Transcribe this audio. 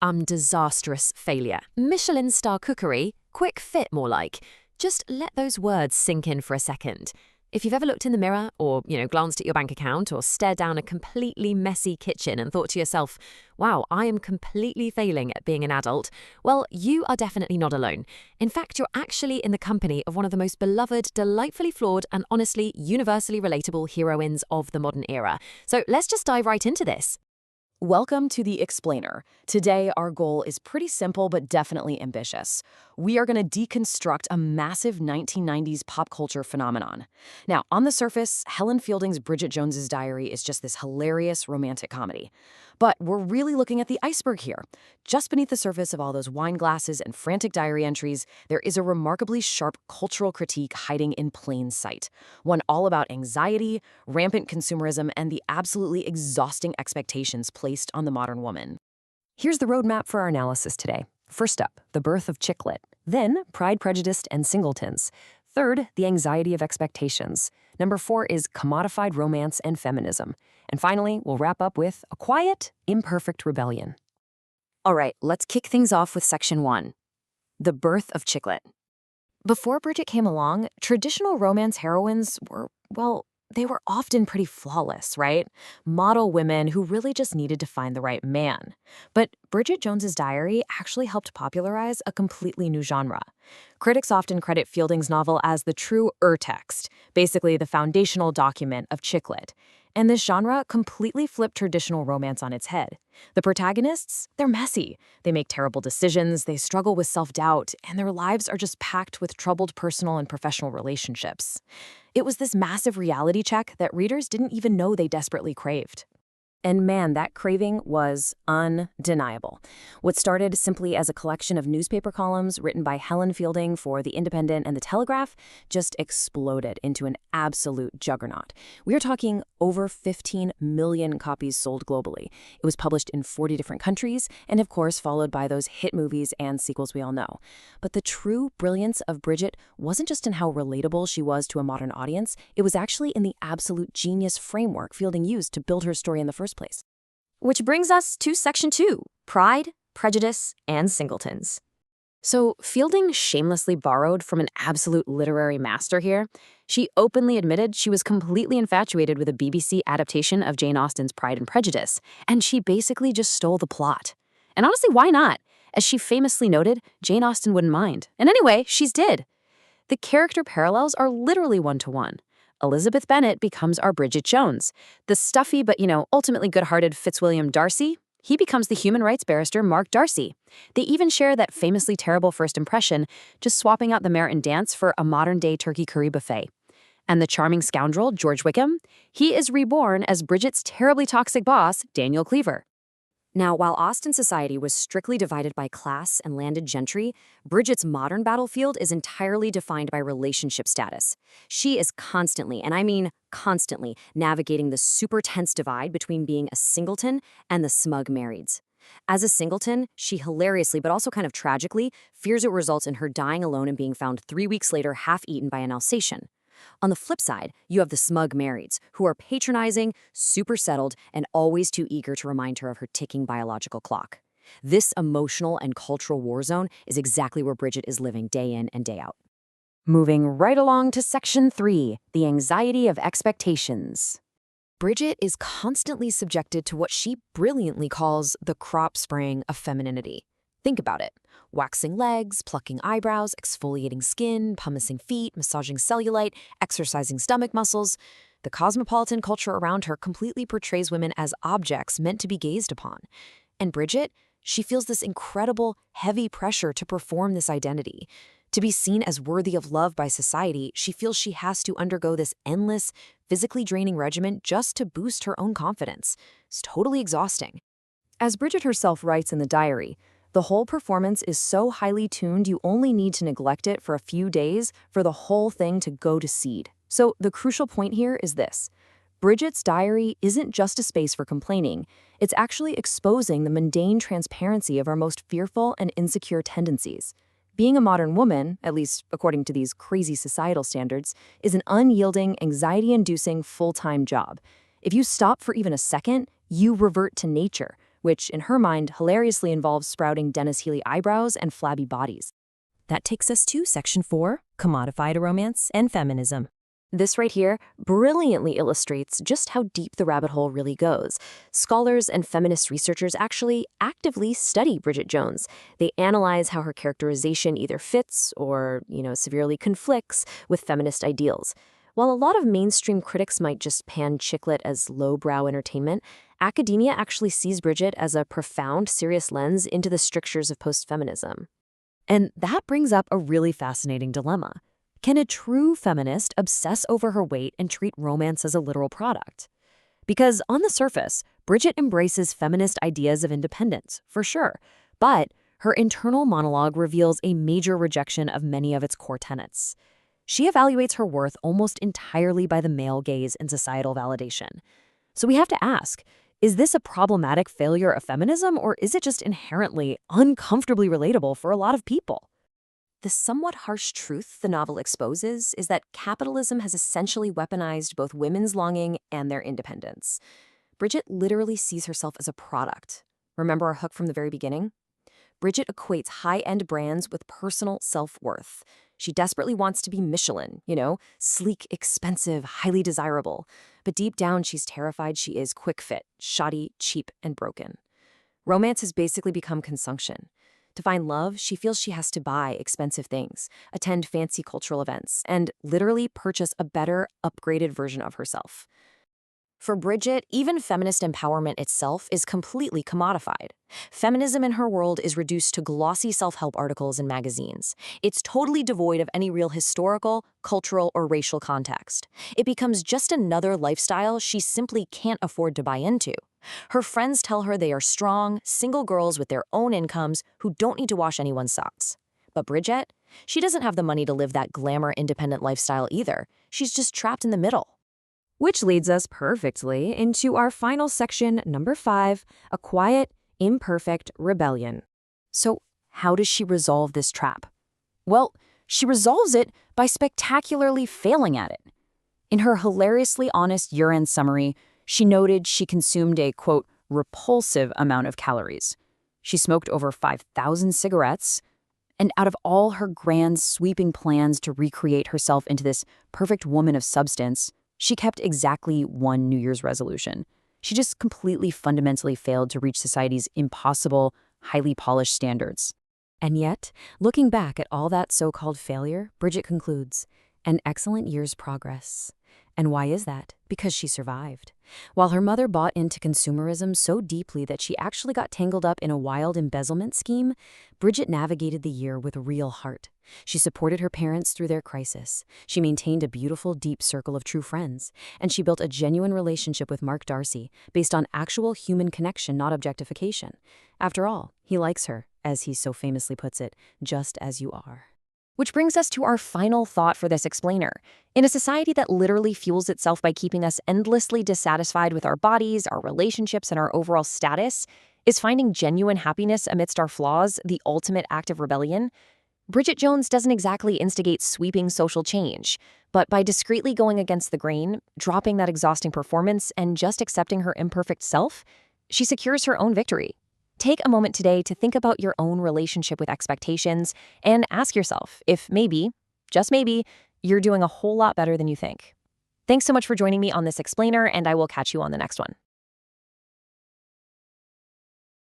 Disastrous failure. Michelin star cookery, quick fit more like. Just let those words sink in for a second. If you've ever looked in the mirror or, glanced at your bank account or stared down a completely messy kitchen and thought to yourself, wow, I am completely failing at being an adult, well, you are definitely not alone. In fact, you're actually in the company of one of the most beloved, delightfully flawed, and honestly universally relatable heroines of the modern era. So let's just dive right into this. Welcome to The Explainer. Today, our goal is pretty simple but definitely ambitious. We are going to deconstruct a massive 1990s pop culture phenomenon. Now, on the surface, Helen Fielding's Bridget Jones's Diary is just this hilarious romantic comedy. But we're really looking at the iceberg here. Just beneath the surface of all those wine glasses and frantic diary entries, there is a remarkably sharp cultural critique hiding in plain sight. One all about anxiety, rampant consumerism, and the absolutely exhausting expectations placed on the modern woman. Here's the roadmap for our analysis today. First up, the birth of chick lit. Then, Pride, Prejudice, and Singletons. Third, the anxiety of expectations. Number 4 is commodified romance and feminism. And finally, we'll wrap up with a quiet, imperfect rebellion. All right, let's kick things off with Section 1, the birth of chick lit. Before Bridget came along, traditional romance heroines were, they were often pretty flawless, right? Model women who really just needed to find the right man. But Bridget Jones's Diary actually helped popularize a completely new genre. Critics often credit Fielding's novel as the true ur-text, basically the foundational document of chick lit. And this genre completely flipped traditional romance on its head. The protagonists, they're messy. They make terrible decisions, they struggle with self-doubt, and their lives are just packed with troubled personal and professional relationships. It was this massive reality check that readers didn't even know they desperately craved. And man, that craving was undeniable. What started simply as a collection of newspaper columns written by Helen Fielding for The Independent and The Telegraph just exploded into an absolute juggernaut. We are talking over 15 million copies sold globally. It was published in 40 different countries and, of course, followed by those hit movies and sequels we all know. But the true brilliance of Bridget wasn't just in how relatable she was to a modern audience, it was actually in the absolute genius framework Fielding used to build her story in the first place. Which brings us to Section 2, Pride, Prejudice, and Singletons. So Fielding shamelessly borrowed from an absolute literary master here. She openly admitted she was completely infatuated with a BBC adaptation of Jane Austen's Pride and Prejudice, and she basically just stole the plot. And honestly, why not? As she famously noted, Jane Austen wouldn't mind. And anyway, she's did. The character parallels are literally one-to-one. Elizabeth Bennet becomes our Bridget Jones. The stuffy but, ultimately good-hearted Fitzwilliam Darcy, he becomes the human rights barrister Mark Darcy. They even share that famously terrible first impression, just swapping out the Meryton dance for a modern-day turkey curry buffet. And the charming scoundrel George Wickham, he is reborn as Bridget's terribly toxic boss, Daniel Cleaver. Now, while Austen society was strictly divided by class and landed gentry, Bridget's modern battlefield is entirely defined by relationship status. She is constantly, and I mean constantly, navigating the super tense divide between being a singleton and the smug marrieds. As a singleton, she hilariously, but also kind of tragically, fears it results in her dying alone and being found 3 weeks later half-eaten by an Alsatian. On the flip side, you have the smug marrieds, who are patronizing, super settled, and always too eager to remind her of her ticking biological clock. This emotional and cultural war zone is exactly where Bridget is living day in and day out. Moving right along to Section 3, the anxiety of expectations. Bridget is constantly subjected to what she brilliantly calls the crop spraying of femininity. Think about it. Waxing legs, plucking eyebrows, exfoliating skin, pumicing feet, massaging cellulite, exercising stomach muscles. The cosmopolitan culture around her completely portrays women as objects meant to be gazed upon. And Bridget, she feels this incredible, heavy pressure to perform this identity. To be seen as worthy of love by society, she feels she has to undergo this endless, physically draining regimen just to boost her own confidence. It's totally exhausting. As Bridget herself writes in the diary, the whole performance is so highly tuned you only need to neglect it for a few days for the whole thing to go to seed. So the crucial point here is this. Bridget's diary isn't just a space for complaining. It's actually exposing the mundane transparency of our most fearful and insecure tendencies. Being a modern woman, at least according to these crazy societal standards, is an unyielding, anxiety-inducing, full-time job. If you stop for even a second, you revert to nature, which in her mind hilariously involves sprouting Dennis Healy eyebrows and flabby bodies. That takes us to Section 4, Commodifying Romance and Feminism. This right here brilliantly illustrates just how deep the rabbit hole really goes. Scholars and feminist researchers actually actively study Bridget Jones. They analyze how her characterization either fits or, severely conflicts with feminist ideals. While a lot of mainstream critics might just pan chick lit as lowbrow entertainment, academia actually sees Bridget as a profound, serious lens into the strictures of post-feminism. And that brings up a really fascinating dilemma. Can a true feminist obsess over her weight and treat romance as a literal product? Because on the surface, Bridget embraces feminist ideas of independence, for sure, but her internal monologue reveals a major rejection of many of its core tenets. She evaluates her worth almost entirely by the male gaze and societal validation. So we have to ask, is this a problematic failure of feminism, or is it just inherently uncomfortably relatable for a lot of people? The somewhat harsh truth the novel exposes is that capitalism has essentially weaponized both women's longing and their independence. Bridget literally sees herself as a product. Remember our hook from the very beginning? Bridget equates high-end brands with personal self-worth. She desperately wants to be Michelin, sleek, expensive, highly desirable. But deep down, she's terrified she is quick fit, shoddy, cheap, and broken. Romance has basically become consumption. To find love, she feels she has to buy expensive things, attend fancy cultural events, and literally purchase a better, upgraded version of herself. For Bridget, even feminist empowerment itself is completely commodified. Feminism in her world is reduced to glossy self-help articles in magazines. It's totally devoid of any real historical, cultural, or racial context. It becomes just another lifestyle she simply can't afford to buy into. Her friends tell her they are strong, single girls with their own incomes who don't need to wash anyone's socks. But Bridget, she doesn't have the money to live that glamour independent lifestyle either. She's just trapped in the middle. Which leads us perfectly into our final section, number 5, a quiet, imperfect rebellion. So how does she resolve this trap? Well, she resolves it by spectacularly failing at it. In her hilariously honest year-end summary, she noted she consumed a, quote, repulsive amount of calories. She smoked over 5,000 cigarettes, and out of all her grand, sweeping plans to recreate herself into this perfect woman of substance, she kept exactly one New Year's resolution. She just completely fundamentally failed to reach society's impossible, highly polished standards. And yet, looking back at all that so-called failure, Bridget concludes, an excellent year's progress. And why is that? Because she survived. While her mother bought into consumerism so deeply that she actually got tangled up in a wild embezzlement scheme, Bridget navigated the year with real heart. She supported her parents through their crisis. She maintained a beautiful, deep circle of true friends. And she built a genuine relationship with Mark Darcy based on actual human connection, not objectification. After all, he likes her, as he so famously puts it, just as you are. Which brings us to our final thought for this explainer. In a society that literally fuels itself by keeping us endlessly dissatisfied with our bodies, our relationships, and our overall status, is finding genuine happiness amidst our flaws the ultimate act of rebellion? Bridget Jones doesn't exactly instigate sweeping social change, but by discreetly going against the grain, dropping that exhausting performance, and just accepting her imperfect self, she secures her own victory. Take a moment today to think about your own relationship with expectations and ask yourself if maybe, just maybe, you're doing a whole lot better than you think. Thanks so much for joining me on this explainer, and I will catch you on the next one.